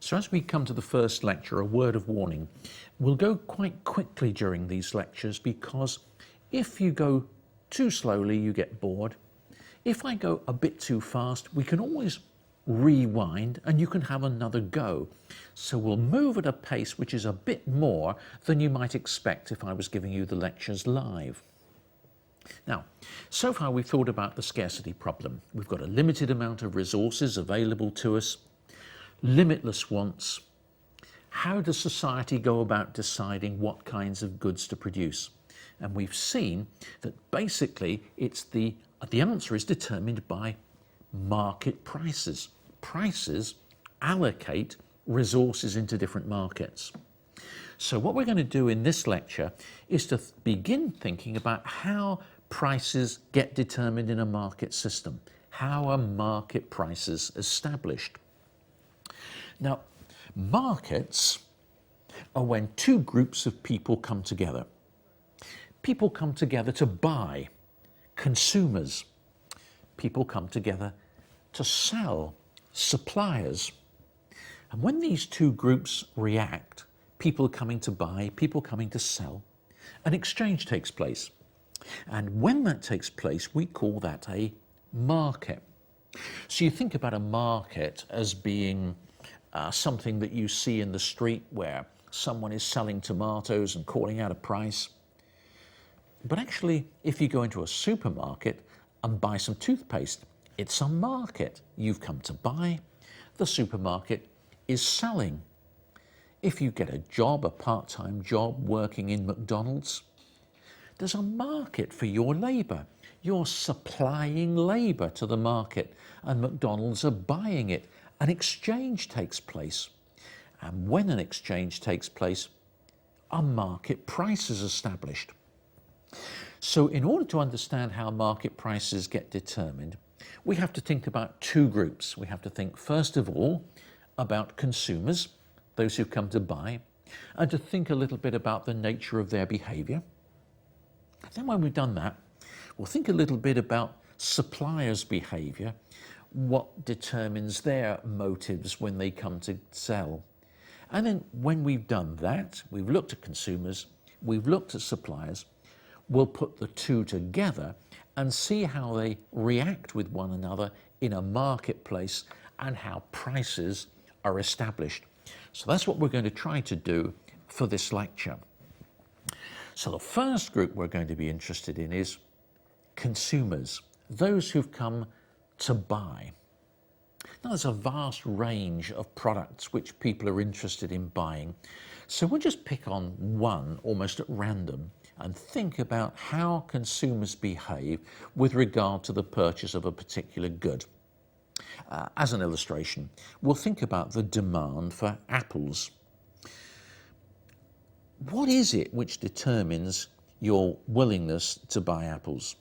So as we come to the first lecture, a word of warning. We'll go quite quickly during these lectures because if you go too slowly, you get bored. If I go a bit too fast, we can always rewind and you can have another go. So we'll move at a pace which is a bit more than you might expect if I was giving you the lectures live. Now, so far we've thought about the scarcity problem. We've got a limited amount of resources available to us, limitless wants. How does society go about deciding what kinds of goods to produce? And we've seen that basically the answer is determined by market prices. Prices allocate resources into different markets. So what we're going to do in this lecture is to begin thinking about how prices get determined in a market system. How are market prices established? Now, markets are when two groups of people come together. People come together to buy, consumers. People come together to sell, suppliers. And when these two groups react, people coming to buy, people coming to sell, an exchange takes place. And when that takes place, we call that a market. So you think about a market as being something that you see in the street where someone is selling tomatoes and calling out a price. But actually, if you go into a supermarket and buy some toothpaste, it's a market. You've come to buy, the supermarket is selling. If you get a job, a part-time job working in McDonald's, there's a market for your labour. You're supplying labour to the market and McDonald's are buying it. An exchange takes place. And when an exchange takes place, a market price is established. So in order to understand how market prices get determined, we have to think about two groups. We have to think, first of all, about consumers, those who come to buy, and to think a little bit about the nature of their behaviour. Then when we've done that, we'll think a little bit about suppliers' behaviour, what determines their motives when they come to sell. And then when we've done that, we've looked at consumers, we've looked at suppliers, we'll put the two together and see how they react with one another in a marketplace and how prices are established. So that's what we're going to try to do for this lecture. So the first group we're going to be interested in is consumers, those who've come to buy. Now there's a vast range of products which people are interested in buying. So we'll just pick on one almost at random and think about how consumers behave with regard to the purchase of a particular good. As an illustration, we'll think about the demand for apples. What is it which determines your willingness to buy apples?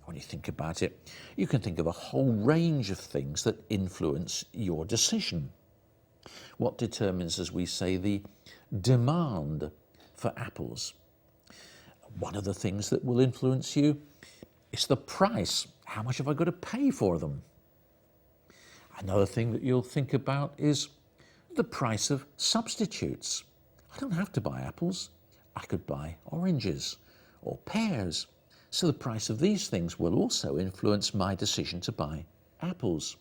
When you think about it, you can think of a whole range of things that influence your decision. What determines, as we say, the demand for apples? One of the things that will influence you is the price. How much have I got to pay for them? Another thing that you'll think about is the price of substitutes. I don't have to buy apples. I could buy oranges or pears. So the price of these things will also influence my decision to buy apples.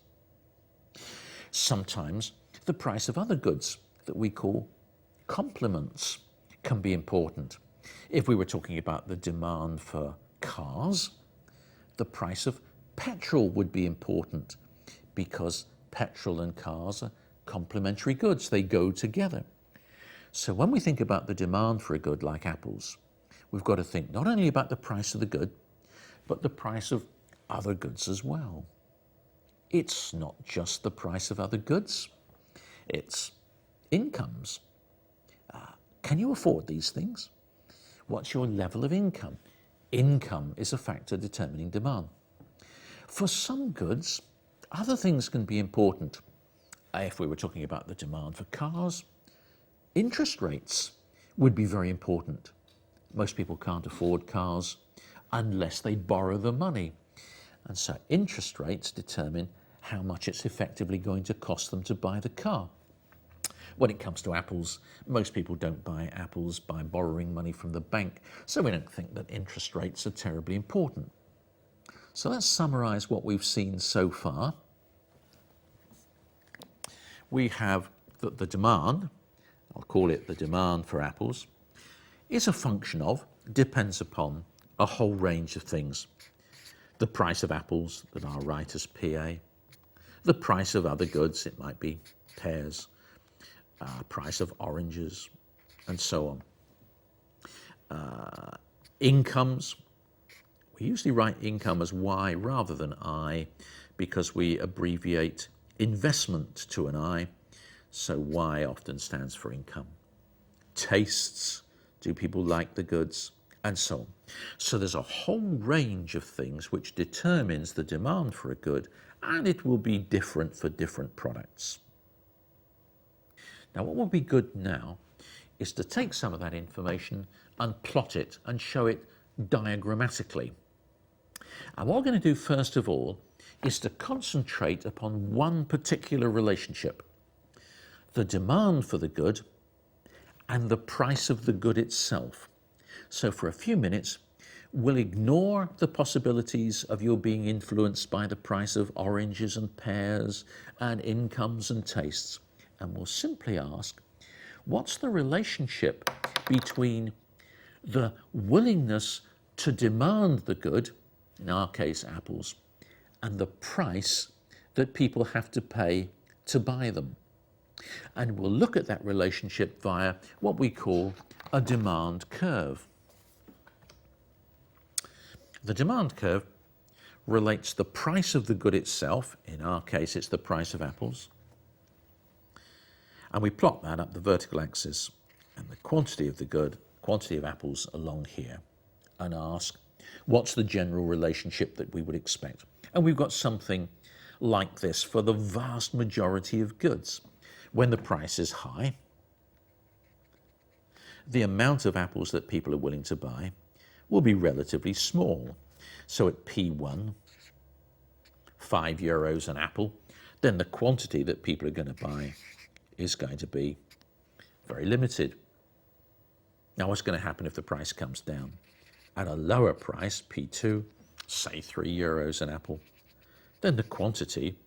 Sometimes the price of other goods that we call complements can be important. If we were talking about the demand for cars, the price of petrol would be important because petrol and cars are complementary goods. They go together. So when we think about the demand for a good like apples, we've got to think not only about the price of the good, but the price of other goods as well. It's not just the price of other goods, it's incomes. Can you afford these things? What's your level of income? Income is a factor determining demand. For some goods, other things can be important. If we were talking about the demand for cars, interest rates would be very important. Most people can't afford cars unless they borrow the money. And so interest rates determine how much it's effectively going to cost them to buy the car. When it comes to apples, most people don't buy apples by borrowing money from the bank, so we don't think that interest rates are terribly important. So let's summarize what we've seen so far. We have that the demand, I'll call it the demand for apples, is a function of, depends upon a whole range of things. The price of apples that are right as PA, the price of other goods, it might be pears, price of oranges, and so on. Incomes, we usually write income as Y rather than I because we abbreviate investment to an I, so Y often stands for income. Tastes, do people like the goods, and so on. So there's a whole range of things which determines the demand for a good, and it will be different for different products. Now, what would be good now is to take some of that information and plot it and show it diagrammatically. And what we're going to do first of all is to concentrate upon one particular relationship, the demand for the good and the price of the good itself. So for a few minutes, we'll ignore the possibilities of you being influenced by the price of oranges and pears and incomes and tastes. And we'll simply ask, what's the relationship between the willingness to demand the good, in our case apples, and the price that people have to pay to buy them? And we'll look at that relationship via what we call a demand curve. The demand curve relates the price of the good itself, in our case it's the price of apples, and we plot that up the vertical axis and the quantity of the good, quantity of apples along here, and ask what's the general relationship that we would expect. And we've got something like this for the vast majority of goods. When the price is high, the amount of apples that people are willing to buy will be relatively small. So at P1, €5 an apple, then the quantity that people are going to buy is going to be very limited. Now, what's going to happen if the price comes down? At a lower price, P2, say €3 an apple, then the quantity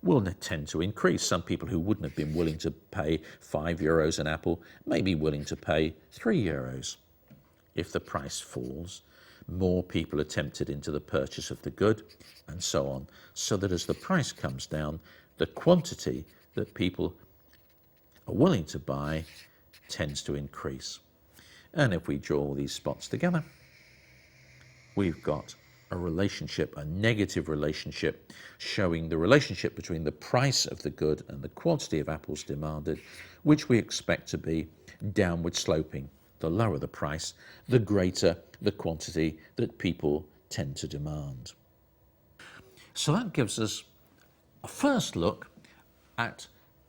will tend to increase. Some people who wouldn't have been willing to pay €5 an apple may be willing to pay €3. If the price falls, more people are tempted into the purchase of the good, and so on, so that as the price comes down, the quantity that people are willing to buy tends to increase. And if we draw all these spots together, we've got a relationship, a negative relationship, showing the relationship between the price of the good and the quantity of apples demanded, which we expect to be downward sloping. The lower the price, the greater the quantity that people tend to demand. So that gives us a first look at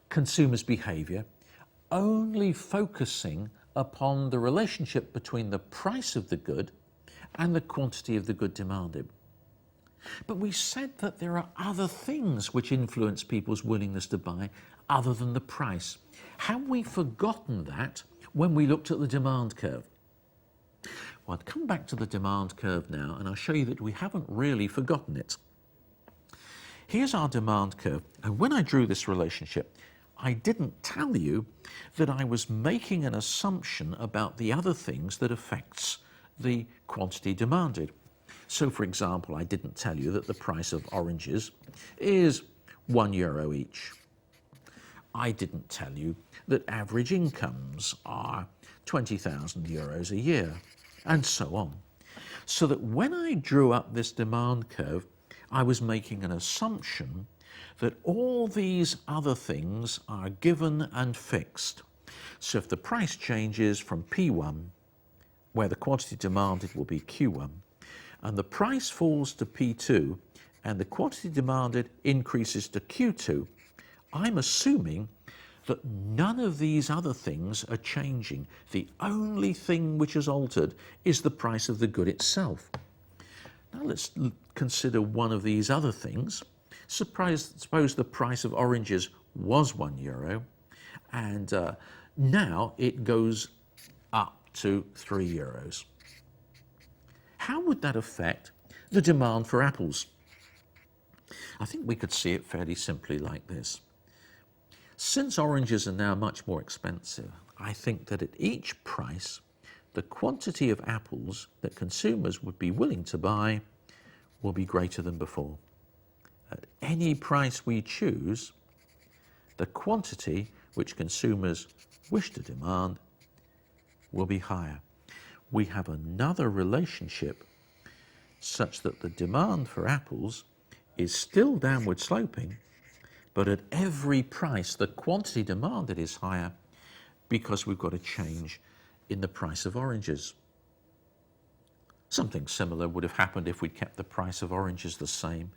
consumers' behaviour, only focusing upon the relationship between the price of the good and the quantity of the good demanded. But we said that there are other things which influence people's willingness to buy other than the price. Have we forgotten that when we looked at the demand curve? Well, I'd come back to the demand curve now, and I'll show you that we haven't really forgotten it. Here's our demand curve, and when I drew this relationship, I didn't tell you that I was making an assumption about the other things that affects the quantity demanded. So, for example, I didn't tell you that the price of oranges is €1 each. I didn't tell you that average incomes are €20,000 a year, and so on. So that when I drew up this demand curve, I was making an assumption that all these other things are given and fixed. So if the price changes from P1, where the quantity demanded will be Q1, and the price falls to P2, and the quantity demanded increases to Q2, I'm assuming that none of these other things are changing. The only thing which has altered is the price of the good itself. Now let's consider one of these other things. Suppose the price of oranges was €1, And now it goes up to €3. How would that affect the demand for apples? I think we could see it fairly simply like this. Since oranges are now much more expensive, I think that at each price, the quantity of apples that consumers would be willing to buy will be greater than before. At any price we choose, the quantity which consumers wish to demand will be higher. We have another relationship such that the demand for apples is still downward sloping, but at every price the quantity demanded is higher because we've got a change in the price of oranges. Something similar would have happened if we'd kept the price of oranges the same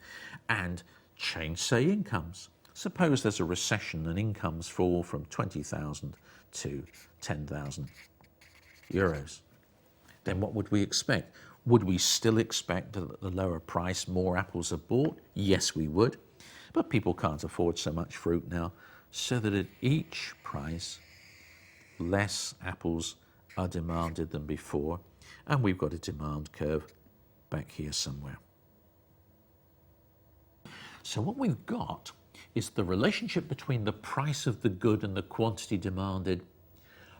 and changed, say, incomes. Suppose there's a recession and incomes fall from 20,000 to 10,000 euros. Then what would we expect? Would we still expect that at the lower price more apples are bought? Yes, we would. But people can't afford so much fruit now, so that at each price, less apples are demanded than before, and we've got a demand curve back here somewhere. So what we've got is the relationship between the price of the good and the quantity demanded,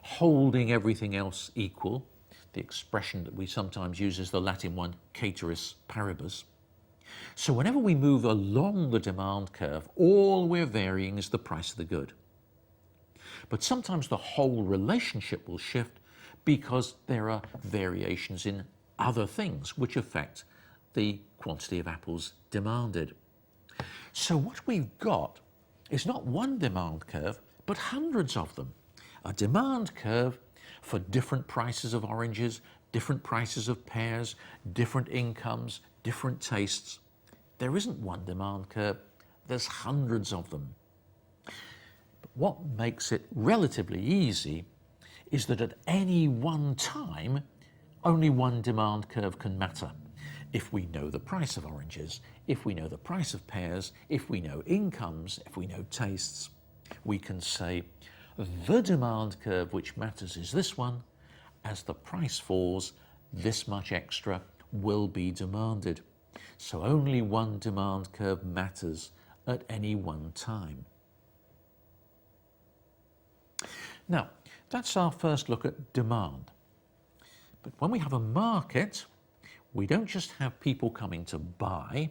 holding everything else equal. The expression that we sometimes use is the Latin one, ceteris paribus. So whenever we move along the demand curve, all we're varying is the price of the good. But sometimes the whole relationship will shift because there are variations in other things which affect the quantity of apples demanded. So what we've got is not one demand curve, but hundreds of them. A demand curve for different prices of oranges, different prices of pears, different incomes, different tastes. There isn't one demand curve, there's hundreds of them. But what makes it relatively easy is that at any one time, only one demand curve can matter. If we know the price of oranges, if we know the price of pears, if we know incomes, if we know tastes, we can say the demand curve which matters is this one. As the price falls, this much extra will be demanded. So only one demand curve matters at any one time. Now, that's our first look at demand. But when we have a market, we don't just have people coming to buy,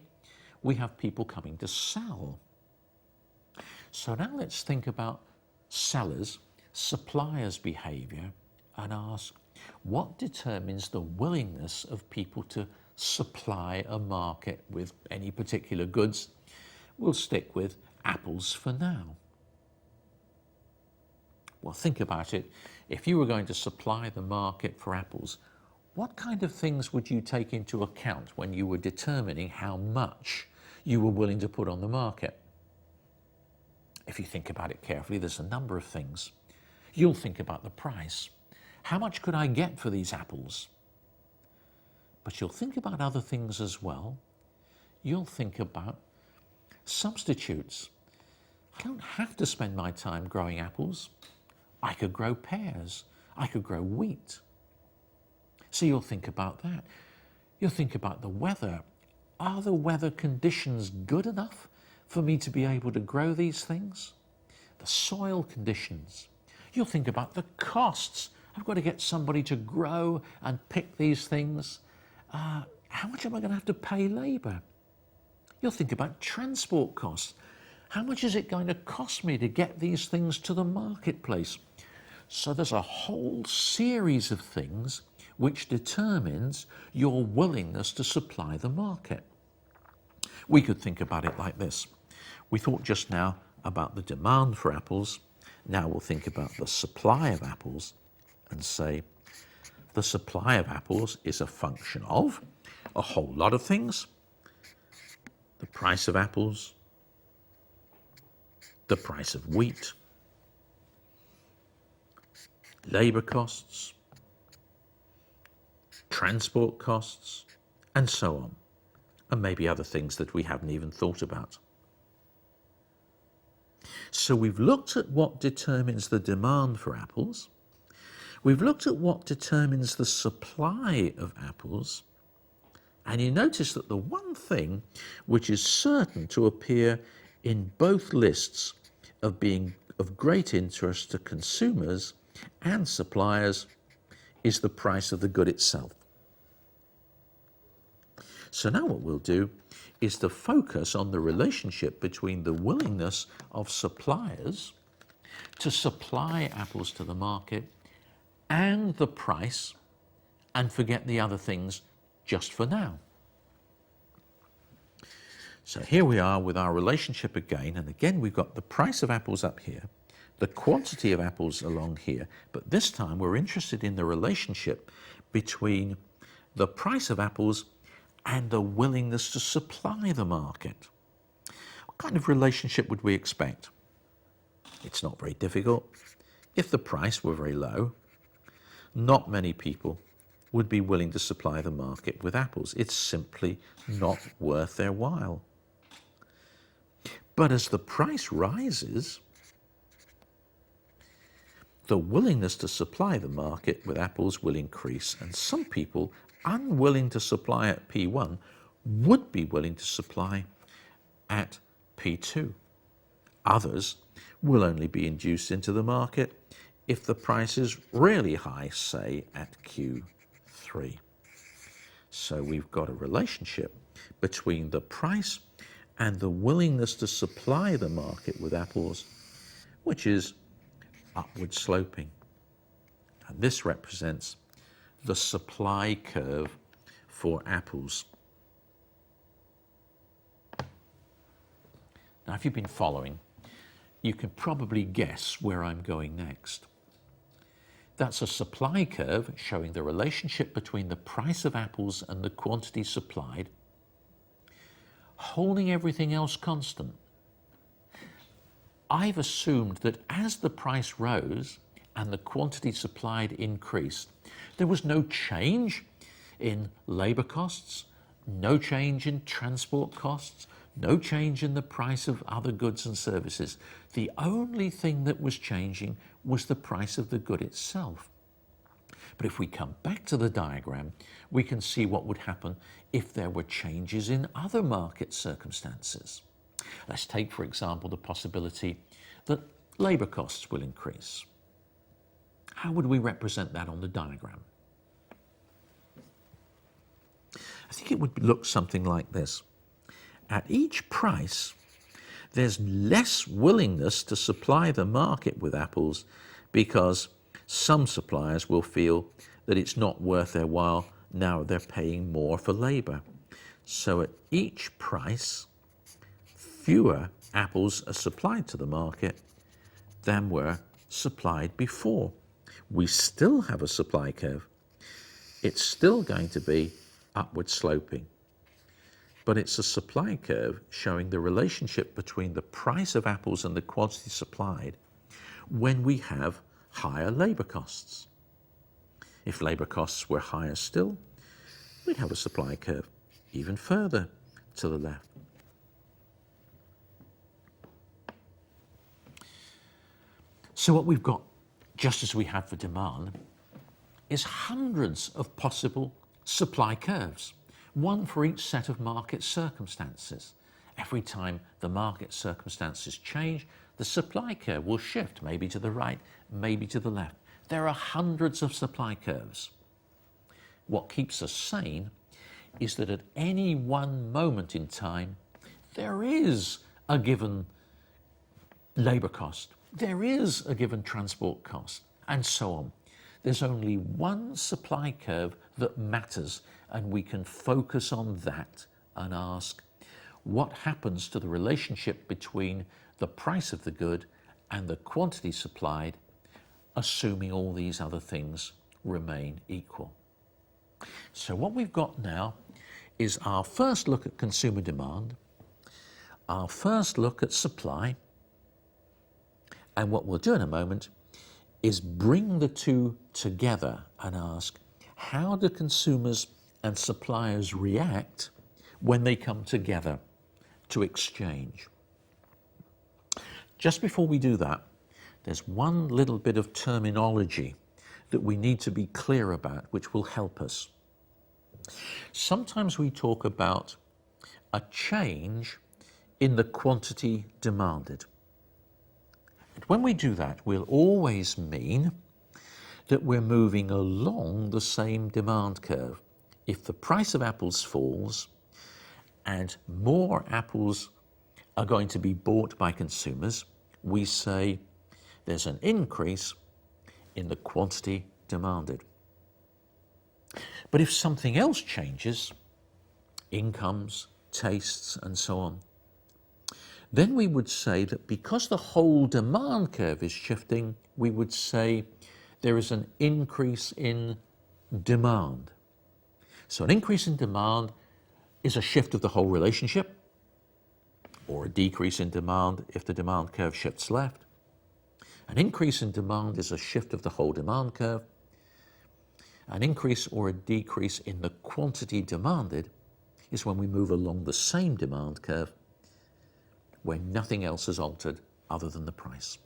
we have people coming to sell. So now let's think about sellers, suppliers' behavior and ask, what determines the willingness of people to supply a market with any particular goods? We'll stick with apples for now. Well, think about it. If you were going to supply the market for apples, what kind of things would you take into account when you were determining how much you were willing to put on the market? If you think about it carefully, there's a number of things. You'll think about the price. How much could I get for these apples? But you'll think about other things as well. You'll think about substitutes. I don't have to spend my time growing apples. I could grow pears. I could grow wheat. So you'll think about that. You'll think about the weather. Are the weather conditions good enough for me to be able to grow these things? The soil conditions. You'll think about the costs. I've got to get somebody to grow and pick these things. How much am I going to have to pay labour? You'll think about transport costs. How much is it going to cost me to get these things to the marketplace? So there's a whole series of things which determines your willingness to supply the market. We could think about it like this. We thought just now about the demand for apples. Now we'll think about the supply of apples and say the supply of apples is a function of a whole lot of things. The price of apples, the price of wheat, labour costs, transport costs, and so on, and maybe other things that we haven't even thought about. So we've looked at what determines the demand for apples. We've looked at what determines the supply of apples. And you notice that the one thing which is certain to appear in both lists of being of great interest to consumers and suppliers is the price of the good itself. So now what we'll do is to focus on the relationship between the willingness of suppliers to supply apples to the market and the price, and forget the other things just for now. So here we are with our relationship again, and again we've got the price of apples up here, the quantity of apples along here, but this time we're interested in the relationship between the price of apples and the willingness to supply the market. What kind of relationship would we expect? It's not very difficult. If the price were very low, not many people would be willing to supply the market with apples. It's simply not worth their while. But as the price rises, the willingness to supply the market with apples will increase, and some people unwilling to supply at P1 would be willing to supply at P2. Others will only be induced into the market if the price is really high, say at Q3. So we've got a relationship between the price and the willingness to supply the market with apples, which is upward sloping. And this represents the supply curve for apples. Now, if you've been following, you can probably guess where I'm going next. That's a supply curve showing the relationship between the price of apples and the quantity supplied, holding everything else constant. I've assumed that as the price rose and the quantity supplied increased, there was no change in labor costs, no change in transport costs, no change in the price of other goods and services. The only thing that was changing was the price of the good itself. But if we come back to the diagram, we can see what would happen if there were changes in other market circumstances. Let's take, for example, the possibility that labor costs will increase. How would we represent that on the diagram? I think it would look something like this. At each price, there's less willingness to supply the market with apples because some suppliers will feel that it's not worth their while now they're paying more for labor. So at each price, fewer apples are supplied to the market than were supplied before. We still have a supply curve. It's still going to be upward sloping. But it's a supply curve showing the relationship between the price of apples and the quantity supplied when we have higher labor costs. If labor costs were higher still, we'd have a supply curve even further to the left. So what we've got, just as we have for demand, is hundreds of possible supply curves, one for each set of market circumstances. Every time the market circumstances change, the supply curve will shift, maybe to the right, maybe to the left. There are hundreds of supply curves. What keeps us sane is that at any one moment in time, there is a given labor cost, there is a given transport cost, and so on. There's only one supply curve that matters, and we can focus on that and ask, what happens to the relationship between the price of the good and the quantity supplied, assuming all these other things remain equal? So what we've got now is our first look at consumer demand, our first look at supply, and what we'll do in a moment is bring the two together and ask, how do consumers and suppliers react when they come together to exchange? Just before we do that, there's one little bit of terminology that we need to be clear about, which will help us. Sometimes we talk about a change in the quantity demanded. And when we do that, we'll always mean that we're moving along the same demand curve. If the price of apples falls and more apples are going to be bought by consumers, we say there's an increase in the quantity demanded. But if something else changes, incomes, tastes, and so on, then we would say that because the whole demand curve is shifting, we would say there is an increase in demand. So an increase in demand is a shift of the whole relationship, or a decrease in demand if the demand curve shifts left. An increase in demand is a shift of the whole demand curve. An increase or a decrease in the quantity demanded is when we move along the same demand curve where nothing else has altered other than the price.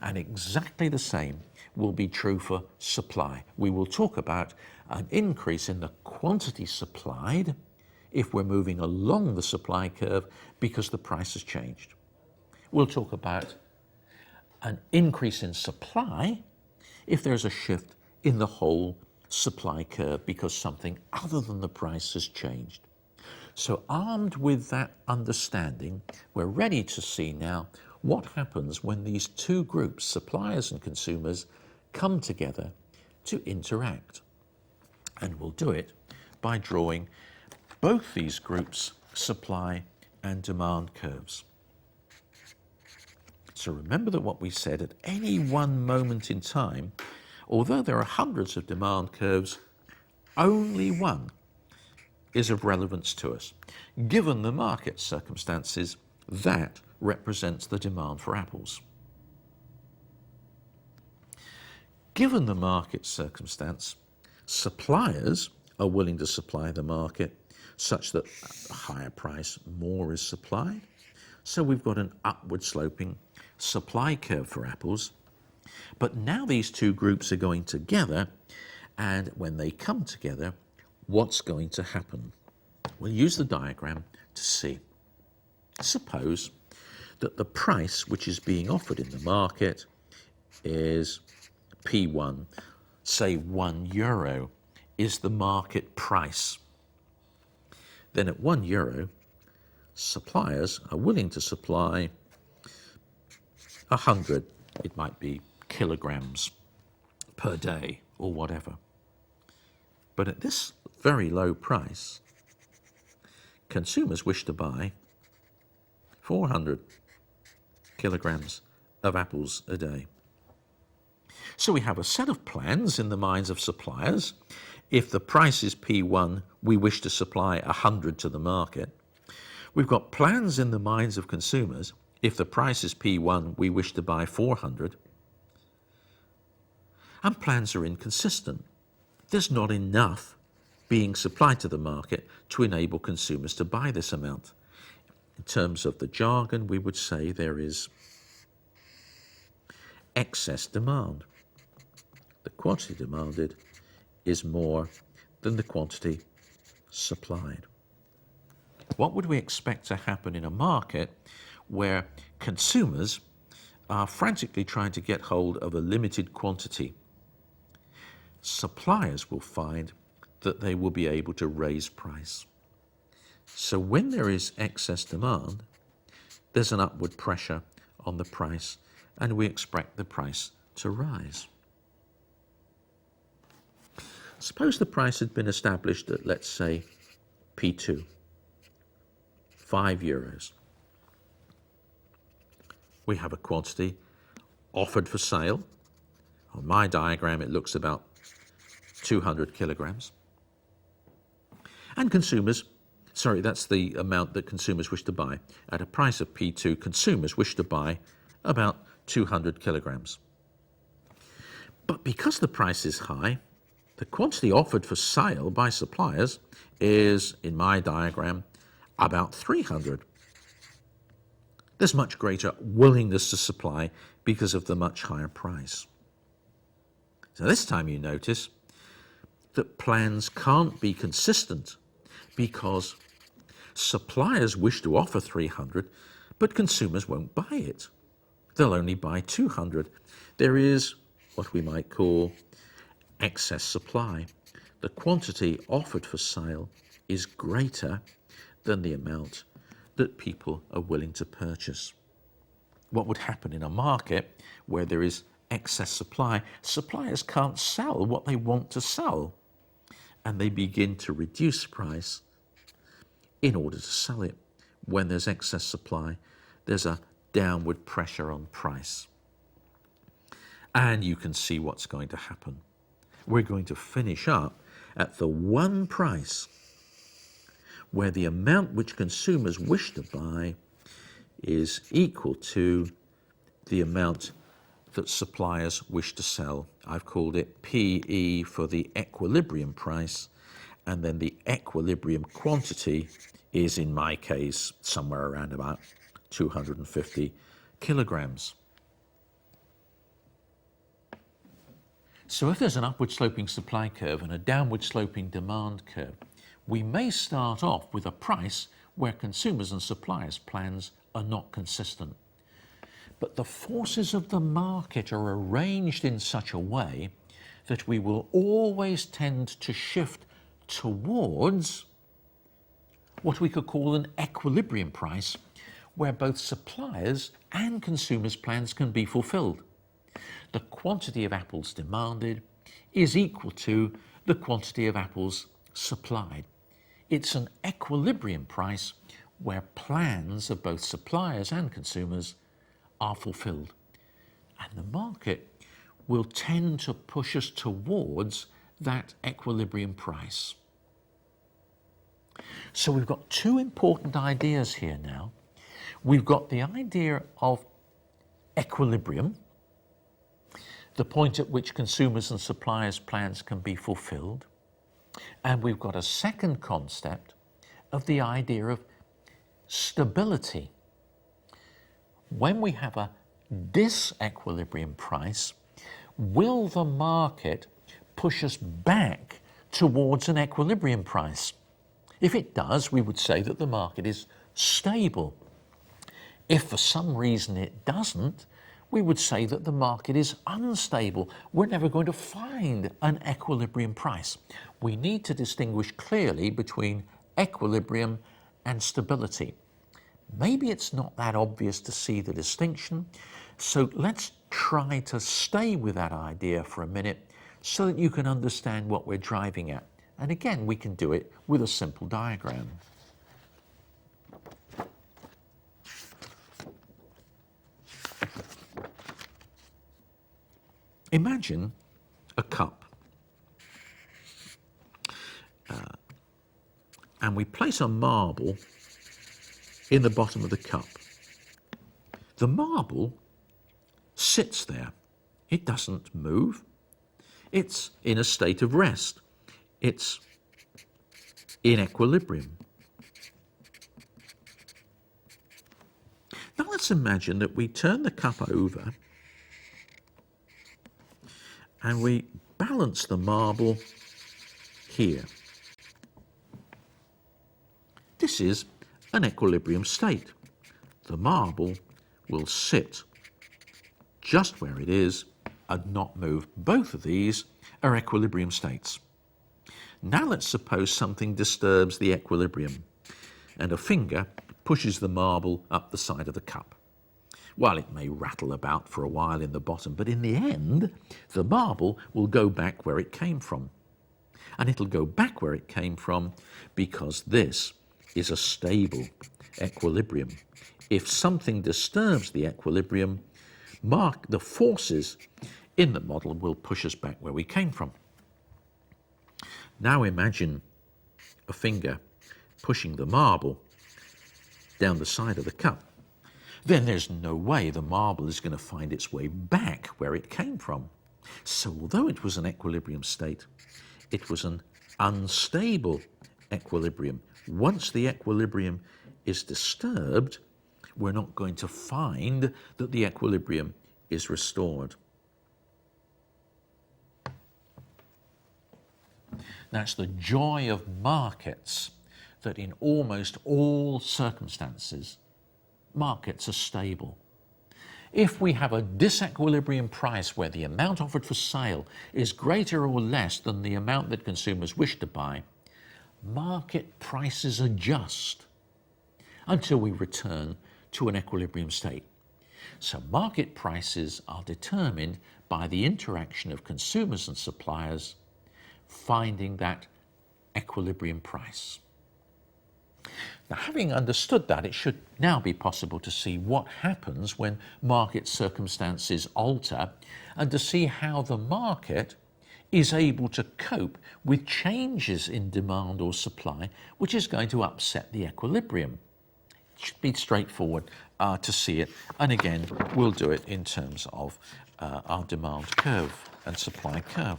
And exactly the same will be true for supply. We will talk about an increase in the quantity supplied if we're moving along the supply curve because the price has changed. We'll talk about an increase in supply if there's a shift in the whole supply curve because something other than the price has changed. So armed with that understanding, we're ready to see now what happens when these two groups, suppliers and consumers, come together to interact. And we'll do it by drawing both these groups' supply and demand curves. So remember that what we said, at any one moment in time, although there are hundreds of demand curves, only one is of relevance to us. Given the market circumstances, that represents the demand for apples. Given the market circumstance, suppliers are willing to supply the market such that at a higher price, more is supplied. So we've got an upward sloping supply curve for apples. But now these two groups are going together, and when they come together, what's going to happen? We'll use the diagram to see. Suppose that the price which is being offered in the market is P1, say €1 is the market price. Then at €1, suppliers are willing to supply 100, it might be kilograms per day or whatever. But at this very low price, consumers wish to buy 400 kilograms of apples a day. So we have a set of plans in the minds of suppliers. If the price is P1, we wish to supply 100 to the market. We've got plans in the minds of consumers. If the price is P1, we wish to buy 400. And plans are inconsistent. There's not enough being supplied to the market to enable consumers to buy this amount. In terms of the jargon, we would say there is excess demand. The quantity demanded is more than the quantity supplied. What would we expect to happen in a market where consumers are frantically trying to get hold of a limited quantity? Suppliers will find that they will be able to raise price. So when there is excess demand, there's an upward pressure on the price, and we expect the price to rise. Suppose the price had been established at, let's say, P2, €5. We have a quantity offered for sale. On my diagram, it looks about 200 kilograms. And consumers, sorry, that's the amount that consumers wish to buy. At a price of P2, consumers wish to buy about 200 kilograms. But because the price is high, the quantity offered for sale by suppliers is, in my diagram, about 300 There's much greater willingness to supply because of the much higher price. So this time you notice that plans can't be consistent because suppliers wish to offer 300, but consumers won't buy it. They'll only buy 200. There is what we might call excess supply. The quantity offered for sale is greater than the amount that people are willing to purchase. What would happen in a market where there is excess supply? Suppliers can't sell what they want to sell, and they begin to reduce price in order to sell it. When there's excess supply, there's a downward pressure on price. And you can see what's going to happen. We're going to finish up at the one price where the amount which consumers wish to buy is equal to the amount that suppliers wish to sell. I've called it PE for the equilibrium price, and then the equilibrium quantity is, in my case, somewhere around about 250 kilograms. So if there's an upward sloping supply curve and a downward sloping demand curve, we may start off with a price where consumers and suppliers' plans are not consistent. But the forces of the market are arranged in such a way that we will always tend to shift towards what we could call an equilibrium price, where both suppliers and consumers' plans can be fulfilled. The quantity of apples demanded is equal to the quantity of apples supplied. It's an equilibrium price where plans of both suppliers and consumers are fulfilled. And the market will tend to push us towards that equilibrium price. So we've got two important ideas here now. We've got the idea of equilibrium, the point at which consumers and suppliers' plans can be fulfilled. And we've got a second concept of the idea of stability. When we have a disequilibrium price, will the market push us back towards an equilibrium price? If it does, we would say that the market is stable. If for some reason it doesn't, we would say that the market is unstable. We're never going to find an equilibrium price. We need to distinguish clearly between equilibrium and stability. Maybe it's not that obvious to see the distinction, so let's try to stay with that idea for a minute so that you can understand what we're driving at. And again, we can do it with a simple diagram. Imagine a cup, and we place a marble in the bottom of the cup. The marble sits there. It doesn't move. It's in a state of rest. It's in equilibrium. Now let's imagine that we turn the cup over and we balance the marble here. This is an equilibrium state. The marble will sit just where it is and not move. Both of these are equilibrium states. Now let's suppose something disturbs the equilibrium and a finger pushes the marble up the side of the cup. Well, it may rattle about for a while in the bottom, but in the end, the marble will go back where it came from. And it'll go back where it came from because this is a stable equilibrium. If something disturbs the equilibrium, the forces in the model will push us back where we came from. Now imagine a finger pushing the marble down the side of the cup. Then there's no way the marble is going to find its way back where it came from. So although it was an equilibrium state, it was an unstable equilibrium. Once the equilibrium is disturbed, we're not going to find that the equilibrium is restored. That's the joy of markets, that in almost all circumstances, markets are stable. If we have a disequilibrium price where the amount offered for sale is greater or less than the amount that consumers wish to buy, market prices adjust until we return to an equilibrium state. So market prices are determined by the interaction of consumers and suppliers finding that equilibrium price. Now, having understood that, it should now be possible to see what happens when market circumstances alter and to see how the market is able to cope with changes in demand or supply, which is going to upset the equilibrium. It should be straightforward to see it. And again, we'll do it in terms of our demand curve and supply curve.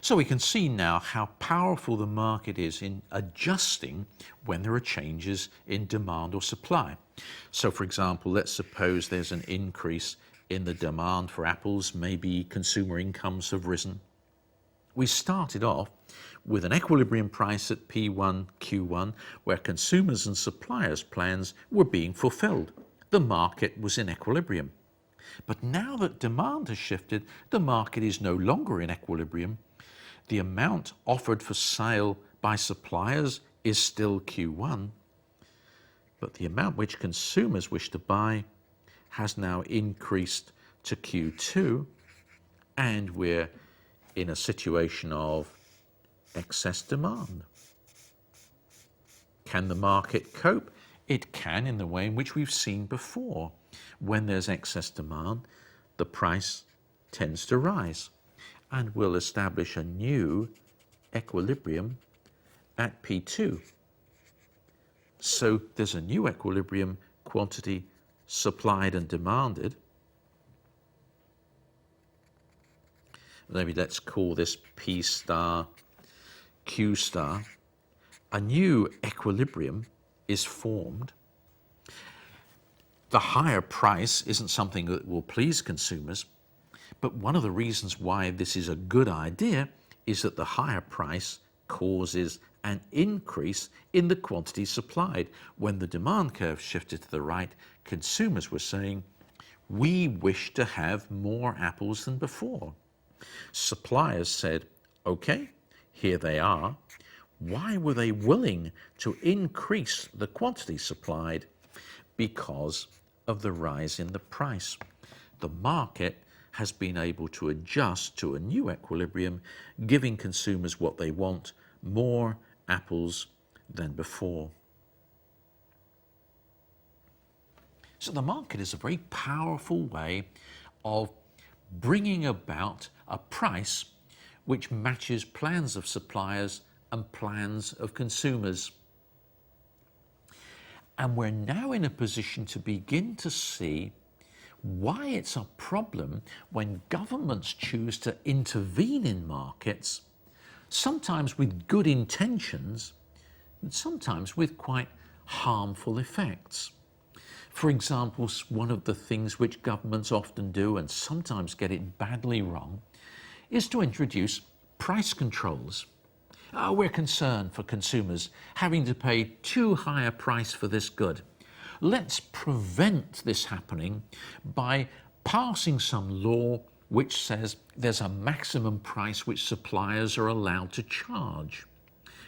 So we can see now how powerful the market is in adjusting when there are changes in demand or supply. So for example, let's suppose there's an increase in the demand for apples, maybe consumer incomes have risen. We started off with an equilibrium price at P1, Q1, where consumers and suppliers' plans were being fulfilled. The market was in equilibrium. But now that demand has shifted, the market is no longer in equilibrium. The amount offered for sale by suppliers is still Q1, but the amount which consumers wish to buy has now increased to Q2, and we're in a situation of excess demand. Can the market cope? It can, in the way in which we've seen before. When there's excess demand, the price tends to rise, and we'll establish a new equilibrium at P2. So there's a new equilibrium, quantity supplied and demanded. Maybe let's call this P star, Q star. A new equilibrium is formed. The higher price isn't something that will please consumers, but one of the reasons why this is a good idea is that the higher price causes an increase in the quantity supplied. When the demand curve shifted to the right, consumers were saying, we wish to have more apples than before. Suppliers said, okay, here they are. Why were they willing to increase the quantity supplied? Because of the rise in the price. The market has been able to adjust to a new equilibrium, giving consumers what they want, more apples than before. So the market is a very powerful way of bringing about a price which matches plans of suppliers and plans of consumers. And we're now in a position to begin to see why it's a problem when governments choose to intervene in markets, sometimes with good intentions, and sometimes with quite harmful effects. For example, one of the things which governments often do, and sometimes get it badly wrong, is to introduce price controls. We're concerned for consumers having to pay too high a price for this good. Let's prevent this happening by passing some law which says there's a maximum price which suppliers are allowed to charge.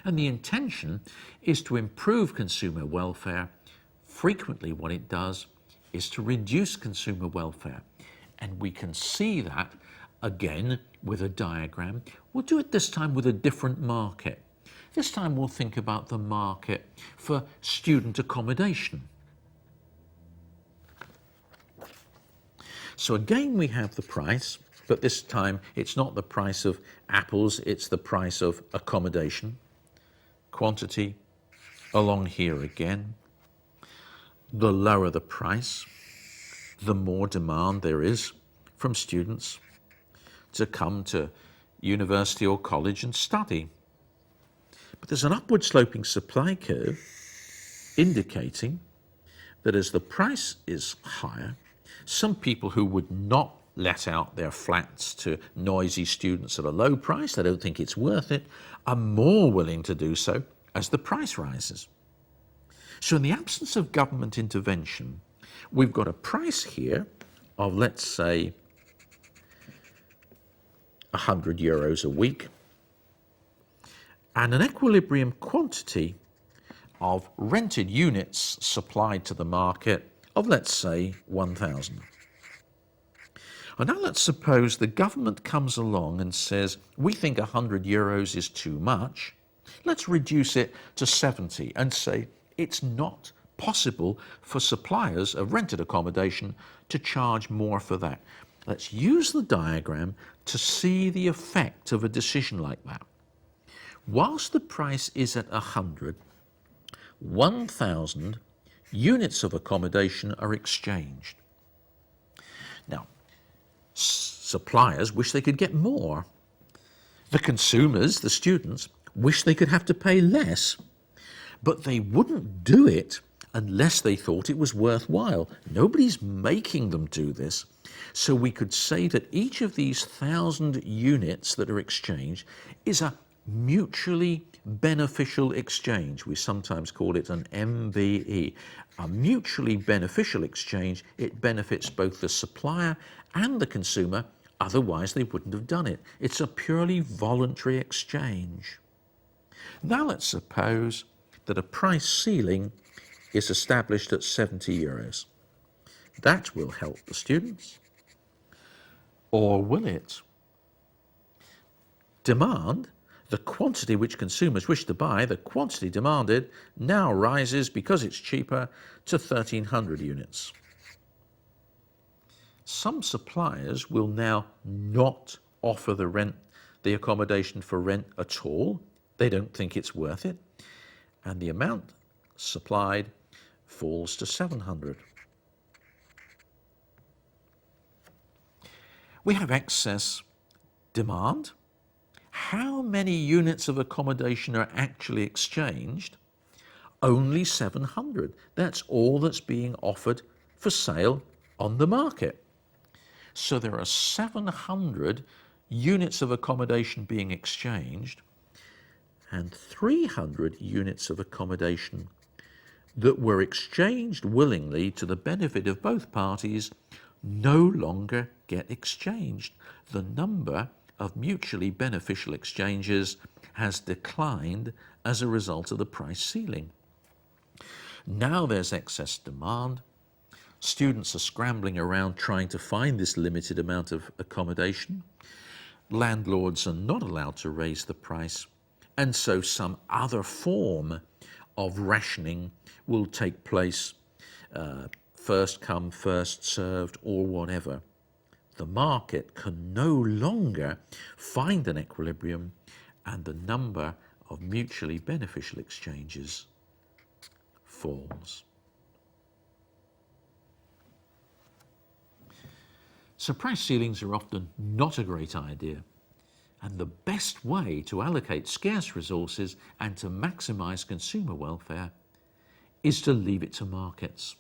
And the intention is to improve consumer welfare. Frequently what it does is to reduce consumer welfare. And we can see that again with a diagram. We'll do it this time with a different market. This time we'll think about the market for student accommodation. So again we have the price, but this time it's not the price of apples, it's the price of accommodation. Quantity along here again. The lower the price, the more demand there is from students to come to university or college and study. But there's an upward sloping supply curve, indicating that as the price is higher, some people who would not let out their flats to noisy students at a low price, they don't think it's worth it, are more willing to do so as the price rises. So in the absence of government intervention, we've got a price here of, let's say, €100 a week, and an equilibrium quantity of rented units supplied to the market of, let's say, 1,000. And now let's suppose the government comes along and says, we think €100 is too much, let's reduce it to 70 and say it's not possible for suppliers of rented accommodation to charge more for that. Let's use the diagram to see the effect of a decision like that. Whilst the price is at 100, 1,000 units of accommodation are exchanged. Now, suppliers wish they could get more. The consumers, the students, wish they could have to pay less, but they wouldn't do it unless they thought it was worthwhile. Nobody's making them do this. So we could say that each of these 1,000 units that are exchanged is a mutually beneficial exchange. We sometimes call it an MBE. A mutually beneficial exchange. It benefits both the supplier and the consumer, otherwise they wouldn't have done it. It's a purely voluntary exchange. Now let's suppose that a price ceiling is established at €70. That will help the students. Or will it? Demand, the quantity which consumers wish to buy, the quantity demanded, now rises, because it's cheaper, to 1,300 units. Some suppliers will now not offer the accommodation for rent at all. They don't think it's worth it. And the amount supplied falls to 700. We have excess demand. How many units of accommodation are actually exchanged? Only 700. That's all that's being offered for sale on the market. So there are 700 units of accommodation being exchanged and 300 units of accommodation that were exchanged willingly to the benefit of both parties no longer get exchanged. The number of mutually beneficial exchanges has declined as a result of the price ceiling. Now there's excess demand. Students are scrambling around trying to find this limited amount of accommodation. Landlords are not allowed to raise the price, and so some other form of rationing will take place, first come, first served, or whatever. The market can no longer find an equilibrium, and the number of mutually beneficial exchanges falls. So price ceilings are often not a great idea, and the best way to allocate scarce resources and to maximize consumer welfare is to leave it to markets.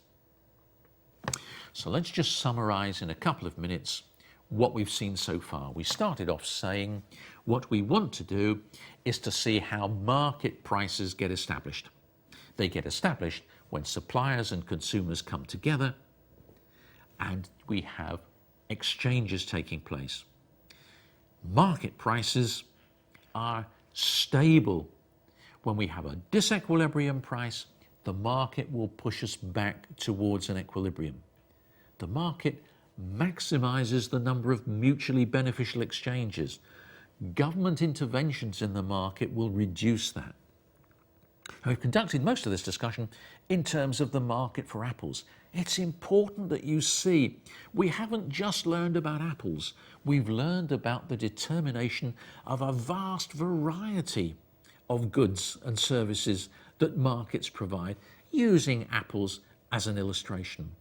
So let's just summarize in a couple of minutes what we've seen so far. We started off saying what we want to do is to see how market prices get established. They get established when suppliers and consumers come together and we have exchanges taking place. Market prices are stable. When we have a disequilibrium price, the market will push us back towards an equilibrium. The market maximizes the number of mutually beneficial exchanges. Government interventions in the market will reduce that. I've conducted most of this discussion in terms of the market for apples. It's important that you see we haven't just learned about apples. We've learned about the determination of a vast variety of goods and services that markets provide, using apples as an illustration.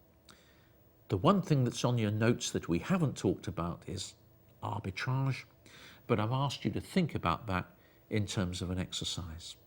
The one thing that's on your notes that we haven't talked about is arbitrage, but I've asked you to think about that in terms of an exercise.